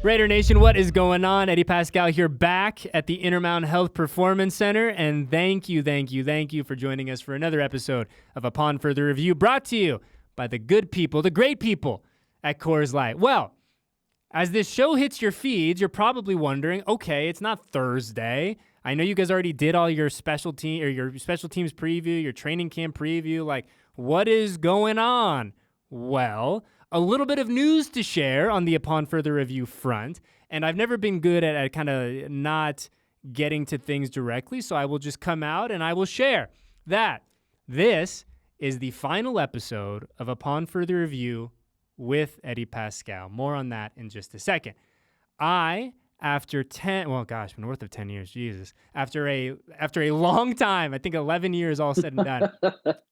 Raider Nation, what is going on? Eddie Paskal here, back at the Intermountain Health Performance Center, and thank you for joining us for another episode of Upon Further Review, brought to you by the good people, the great people at Coors Light. Well, as this show hits your feeds, you're probably wondering, okay, it's not Thursday. I know you guys already did all your special teams preview, your training camp preview. Like, what is going on? Well, a little bit of news to share on the Upon Further Review front, and I've never been good at kind of not getting to things directly, so I will just come out and I will share that this is the final episode of Upon Further Review with Eddie Paskal. More on that in just a second. After north of 10 years, Jesus. After a long time, I think 11 years all said and done,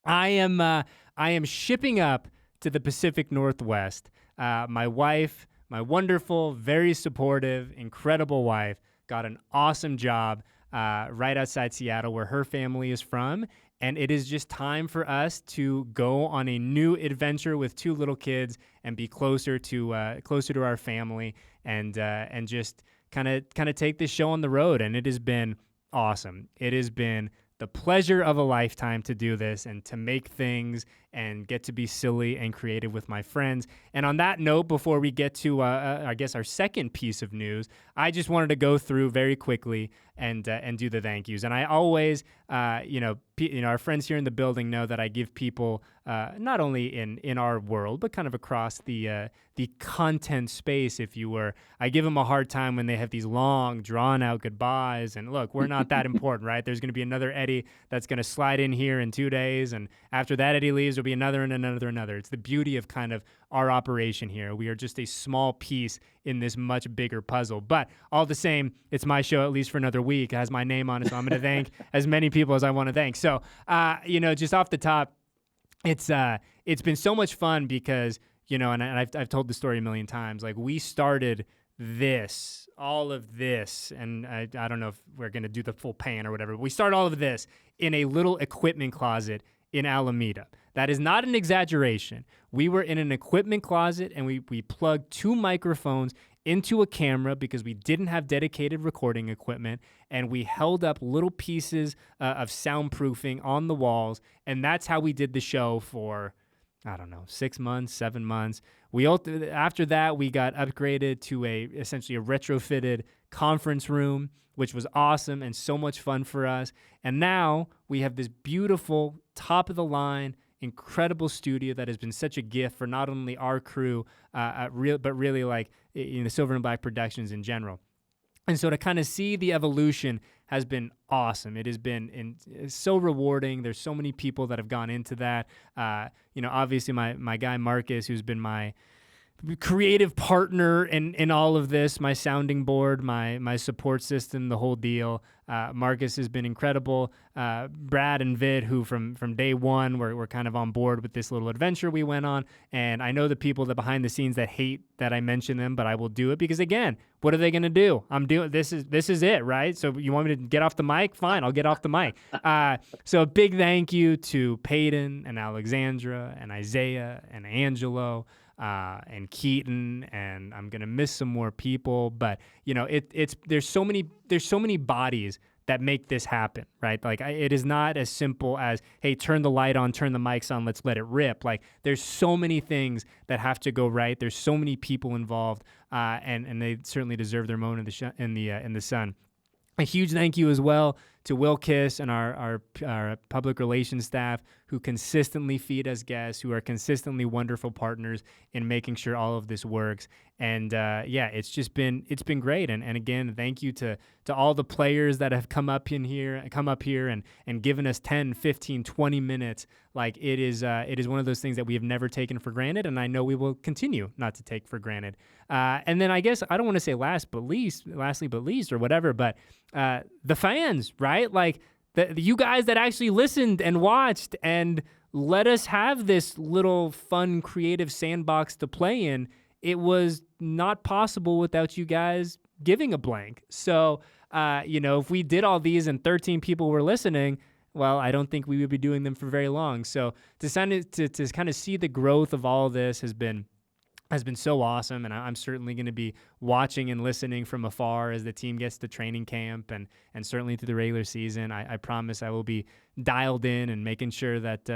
I am shipping up to the Pacific Northwest. My wife, my wonderful, very supportive, incredible wife, got an awesome job right outside Seattle where her family is from. And it is just time for us to go on a new adventure with two little kids and be closer to our family and just kind of take this show on the road. And it has been awesome. It has been the pleasure of a lifetime to do this and to make things and get to be silly and creative with my friends. And on that note, before we get to, I guess, our second piece of news, I just wanted to go through very quickly and do the thank yous. And I always, our friends here in the building know that I give people, not only in our world, but kind of across the content space, if you were, I give them a hard time when they have these long, drawn-out goodbyes. And look, we're not that important, right? There's going to be another Eddie that's going to slide in here in 2 days, and after that Eddie leaves, there'll be another and another. It's the beauty of kind of our operation here. We are just a small piece in this much bigger puzzle. But all the same, it's my show, at least for another week. It has my name on it, so I'm going to thank as many people as I want to thank. So, just off the top, it's been so much fun because, and I've told the story a million times. Like, we started all of this, and I don't know if we're going to do the full pan or whatever, but we started all of this in a little equipment closet in Alameda. That is not an exaggeration. We were in an equipment closet, and we plugged 2 microphones into a camera because we didn't have dedicated recording equipment, and we held up little pieces of soundproofing on the walls, and that's how we did the show for, 6 months, 7 months. After that, we got upgraded to essentially a retrofitted conference room, which was awesome and so much fun for us. And now we have this beautiful, top-of-the-line, incredible studio that has been such a gift for not only our crew, but really like Silver and Black Productions in general. And so to kind of see the evolution has been awesome. It has been so rewarding. There's so many people that have gone into that. Obviously my guy Marcus, who's been my creative partner in all of this, my sounding board, my support system, the whole deal. Marcus has been incredible. Brad and Vid, who from day one were kind of on board with this little adventure we went on. And I know the people that behind the scenes that hate that I mention them, but I will do it because, again, what are they going to do? I'm doing this is it, right? So you want me to get off the mic? Fine, I'll get off the mic. So a big thank you to Peyton and Alexandra and Isaiah and Angelo. And Keaton, and I'm gonna miss some more people, but there's so many bodies that make this happen, right? Like it is not as simple as, hey, turn the light on, turn the mics on, let's let it rip. Like there's so many things that have to go right. There's so many people involved, and they certainly deserve their moment in the sun. A huge thank you as well to Will Kiss and our public relations staff who consistently feed us guests, who are consistently wonderful partners in making sure all of this works. And it's been great. And again, thank you to all the players that have come up here and given us 10, 15, 20 minutes. Like it is one of those things that we have never taken for granted, and I know we will continue not to take for granted. And then I guess I don't want to say lastly but least or whatever, but the fans, right? Like you guys that actually listened and watched and let us have this little fun, creative sandbox to play in. It was not possible without you guys giving a blank. So, if we did all these and 13 people were listening, well, I don't think we would be doing them for very long. So to kind of see the growth of all of this has been has been so awesome, and I'm certainly going to be watching and listening from afar as the team gets to training camp and certainly through the regular season. I promise I will be dialed in and making sure that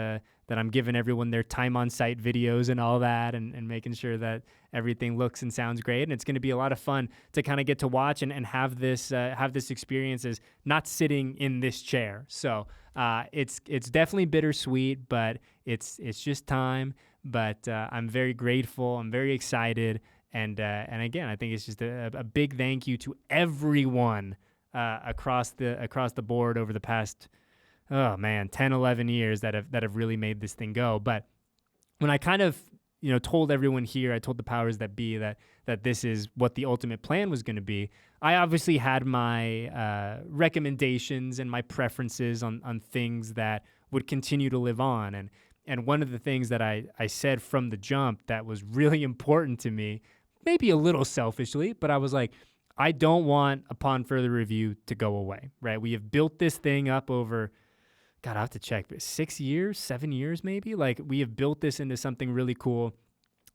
that I'm giving everyone their time on site videos and all that, and making sure that everything looks and sounds great. And it's going to be a lot of fun to kind of get to watch and have this experience as not sitting in this chair. So it's definitely bittersweet, but it's just time. But I'm very grateful. I'm very excited. And again, I think it's just a big thank you to everyone across the board over the past, 10, 11 years that have really made this thing go. But when I kind of, told everyone here, I told the powers that be that this is what the ultimate plan was going to be, I obviously had my recommendations and my preferences on things that would continue to live on. And one of the things that I said from the jump that was really important to me, maybe a little selfishly, but I was like, I don't want Upon Further Review to go away, right? We have built this thing up over, God, I have to check, 6 years, 7 years maybe? Like, we have built this into something really cool,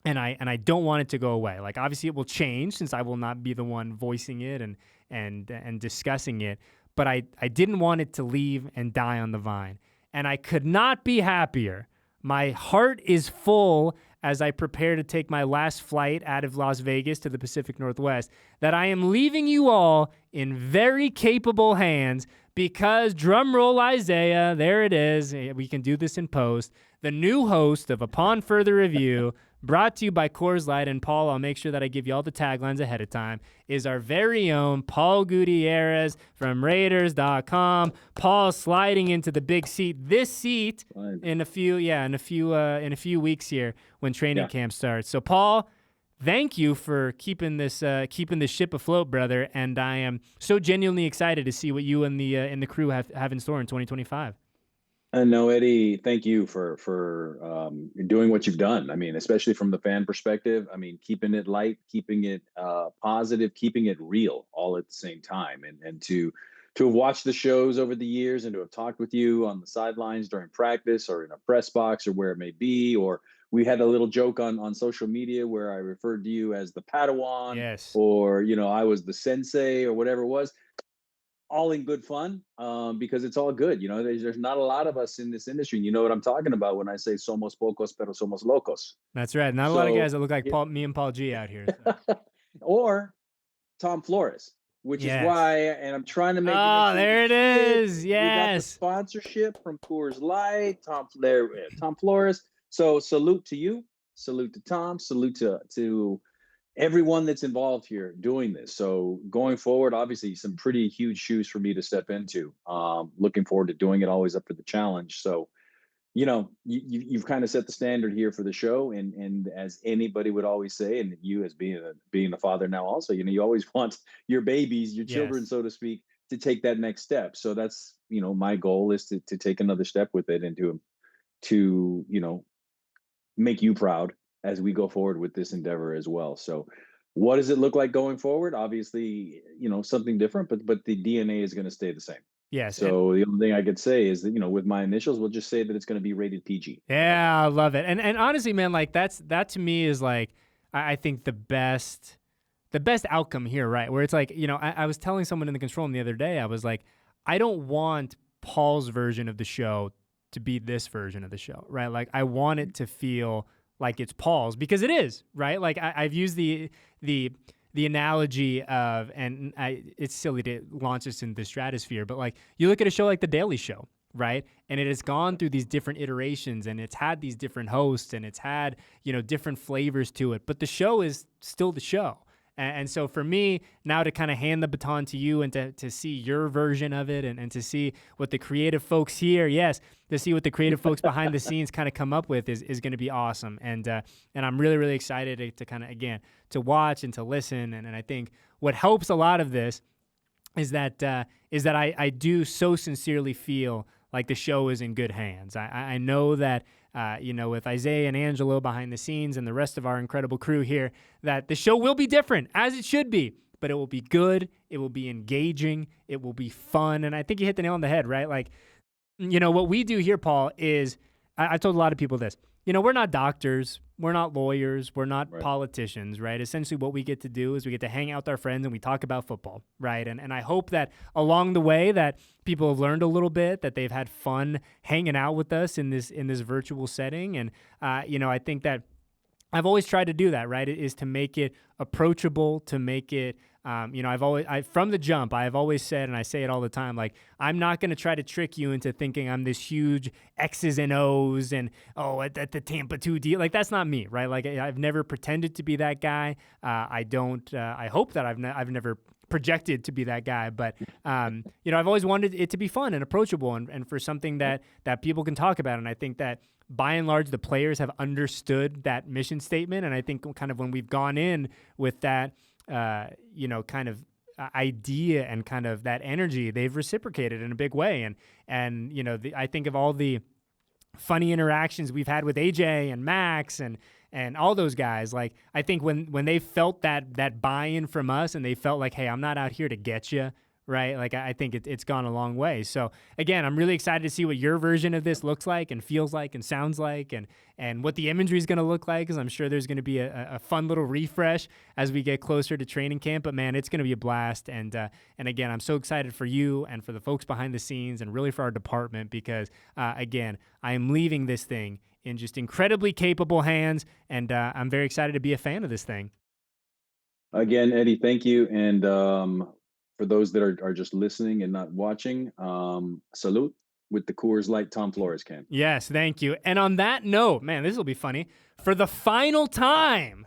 and I don't want it to go away. Like, obviously it will change since I will not be the one voicing it and discussing it, but I didn't want it to leave and die on the vine. And I could not be happier. My heart is full as I prepare to take my last flight out of Las Vegas to the Pacific Northwest, that I am leaving you all in very capable hands because, drumroll Isaiah, there it is, we can do this in post, the new host of Upon Further Review, brought to you by Coors Light, and Paul, I'll make sure that I give you all the taglines ahead of time, is our very own Paul Gutierrez from Raiders.com. Paul sliding into the big seat. This seat in a few weeks here when training camp starts. So Paul, thank you for keeping this ship afloat, brother. And I am so genuinely excited to see what you and the crew have in store in 2025. No, Eddie, thank you for doing what you've done. I mean, especially from the fan perspective. I mean, keeping it light, keeping it positive, keeping it real, all at the same time. And to have watched the shows over the years and to have talked with you on the sidelines during practice or in a press box or where it may be, or we had a little joke on social media where I referred to you as the Padawan, yes, or I was the sensei or whatever it was. All in good fun, because it's all good. There's not a lot of us in this industry. You know what I'm talking about when I say somos pocos, pero somos locos. That's right. Not a lot of guys that look like me and Paul G out here. So. Or Tom Flores, which is why, and I'm trying to make it there it is. Yes. We got the sponsorship from Coors Light, Tom Flores. So salute to you, salute to Tom, salute to everyone that's involved here doing this. So going forward, obviously some pretty huge shoes for me to step into. Looking forward to doing it, always up for the challenge. So, you've kind of set the standard here for the show. And as anybody would always say, and you as being the father now also, you always want your babies, your children, so to speak, to take that next step. So that's, my goal is to take another step with it and to make you proud as we go forward with this endeavor as well. So what does it look like going forward? Obviously, something different, but the DNA is going to stay the same. Yes. So the only thing I could say is that, with my initials, we'll just say that it's going to be rated PG. Yeah, I love it. And honestly, man, like that to me is like, I think the best outcome here, right? Where it's like, I was telling someone in the control room the other day, I was like, I don't want Paul's version of the show to be this version of the show, right? Like I want it to feel like it's Paul's, because it is, right? Like I've used the analogy of, and it's silly to launch this into the stratosphere, but like you look at a show like The Daily Show, right? And it has gone through these different iterations, and it's had these different hosts, and it's had, different flavors to it, but the show is still the show. And so for me, now to kind of hand the baton to you and to see your version of it and to see what the creative folks here, to see what the creative folks behind the scenes kind of come up with is going to be awesome. And I'm really, really excited to kind of, again, to watch and to listen. And I think what helps a lot of this is that I do so sincerely feel like the show is in good hands. I know that, with Isaiah and Angelo behind the scenes and the rest of our incredible crew here, that the show will be different, as it should be, but it will be good, it will be engaging, it will be fun, and I think you hit the nail on the head, right? Like, what we do here, Paul, is I told a lot of people this. You know, we're not doctors, we're not lawyers, we're not Right. politicians, right? Essentially, what we get to do is we get to hang out with our friends and we talk about football, right? And I hope that along the way that people have learned a little bit, that they've had fun hanging out with us in this virtual setting, and you know, I think that I've always tried to do that, right? It is to make it approachable, to make it, you know, from the jump, I've always said, and I say it all the time, like, I'm not going to try to trick you into thinking I'm this huge X's and O's and, oh, at the Tampa 2 deal. Like, that's not me, right? Like, I've never pretended to be that guy. I hope that I've never projected to be that guy, but you know, I've always wanted it to be fun and approachable and for something that people can talk about. And I think that by and large, the players have understood that mission statement. And I think kind of when we've gone in with that, you know, kind of idea and kind of that energy, they've reciprocated in a big way. And you know, I think of all the funny interactions we've had with AJ and Max and all those guys. Like, I think when they felt that buy-in from us and they felt like, hey, I'm not out here to get you, right? Like, I think it's gone a long way. So again, I'm really excited to see what your version of this looks like and feels like and sounds like, and what the imagery is going to look like, because I'm sure there's going to be a fun little refresh as we get closer to training camp. But man, it's going to be a blast. And again, I'm so excited for you and for the folks behind the scenes and really for our department, because again, I am leaving this thing in just incredibly capable hands, and I'm very excited to be a fan of this thing. Again, Eddie, thank you. And for those that are just listening and not watching, salute with the Coors Light Tom Flores can. Yes, thank you. And on that note, man, this will be funny. For the final time,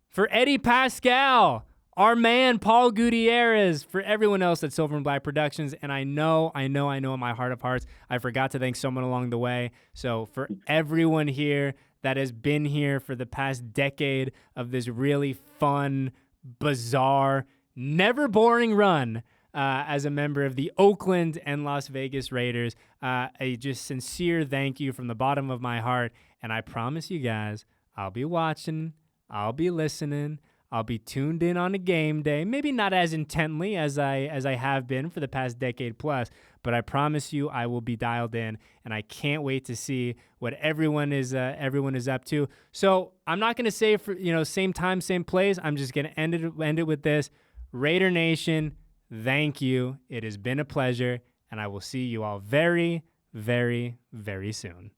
for Eddie Paskal, our man Paul Gutierrez, for everyone else at Silver and Black Productions, and I know in my heart of hearts, I forgot to thank someone along the way. So for everyone here that has been here for the past decade of this really fun, bizarre, never boring run as a member of the Oakland and Las Vegas Raiders, a just sincere thank you from the bottom of my heart. And I promise you guys, I'll be watching, I'll be listening, I'll be tuned in on a game day, maybe not as intently as I have been for the past decade plus, but I promise you I will be dialed in, and I can't wait to see what everyone is up to. So I'm not going to say for, you know, same time, same place. I'm just going to end it with this. Raider Nation, thank you. It has been a pleasure, and I will see you all very, very, very soon.